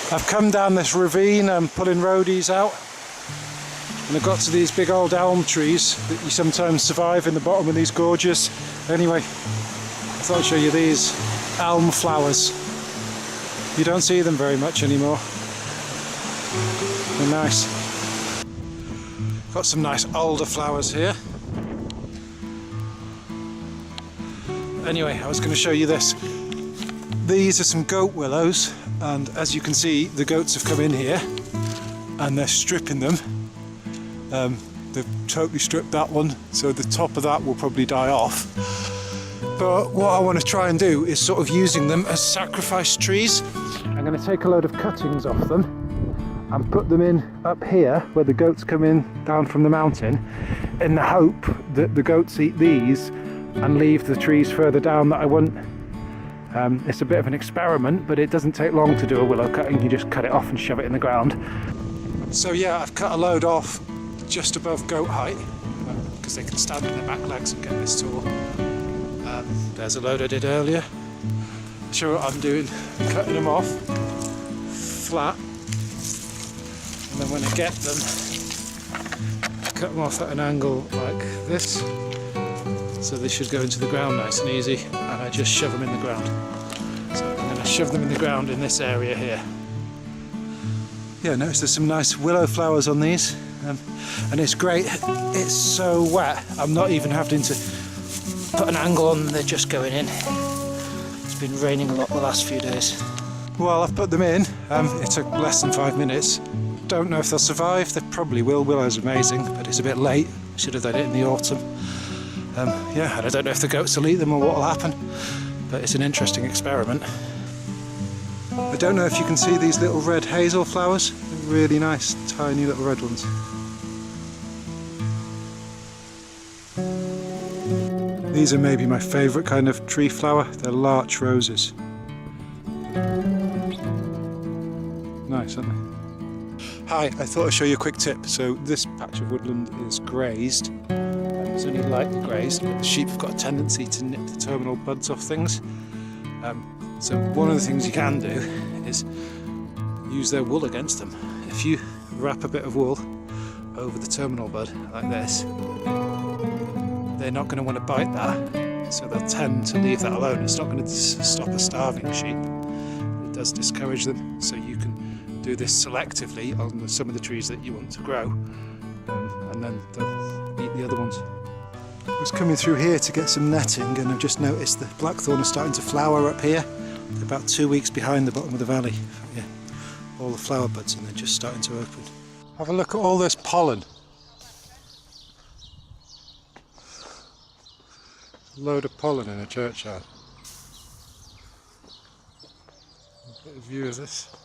I've come down this ravine, I'm pulling roadies out, and I've got to these big old elm trees that you sometimes survive in the bottom of these gorges. Anyway, I thought I'd show you these elm flowers. You don't see them very much anymore. They're nice. Got some nice older flowers here. Anyway, I was going to show you this. These are some goat willows, and as you can see, the goats have come in here and they're stripping them. They've totally stripped that one, so the top of that will probably die off. But what I want to try and do is sort of using them as sacrifice trees. I'm going to take a load of cuttings off them and put them in up here where the goats come in down from the mountain, in the hope that the goats eat these and leave the trees further down that I want. It's a bit of an experiment, but it doesn't take long to do a willow cutting. You just cut it off and shove it in the ground. So yeah, I've cut a load off just above goat height because they can stand on their back legs and get this tall. There's a load I did earlier. Show what I'm doing, I'm cutting them off flat, and then when I get them, I cut them off at an angle like this, so they should go into the ground nice and easy, and I just shove them in the ground. So I'm going to shove them in the ground in this area here. Yeah, notice there's some nice willow flowers on these, and it's great, it's so wet, I'm not even having to put an angle on them, they're just going in. It's been raining a lot the last few days. Well, I've put them in, it took less than 5 minutes. Don't know if they'll survive, they probably will. Willow's amazing, but it's a bit late, should have done it in the autumn. Yeah, and I don't know if the goats will eat them or what will happen, but it's an interesting experiment. I don't know if you can see these little red hazel flowers, they're really nice, tiny little red ones. These are maybe my favourite kind of tree flower, they're larch roses. Nice, aren't they? Hi, I thought I'd show you a quick tip. So this patch of woodland is grazed. It's only lightly grazed, but the sheep have got a tendency to nip the terminal buds off things. So one of the things you can do is use their wool against them. If you wrap a bit of wool over the terminal bud like this, they're not going to want to bite that, so they'll tend to leave that alone. It's not going to stop a starving sheep, it does discourage them, so you can do this selectively on some of the trees that you want to grow, and then they'll eat the other ones. I was coming through here to get some netting, and I've just noticed the blackthorn is starting to flower up here. They're about 2 weeks behind the bottom of the valley. Yeah, all the flower buds, and they're just starting to open. Have a look at all this pollen. A load of pollen in a churchyard. A bit of view of this.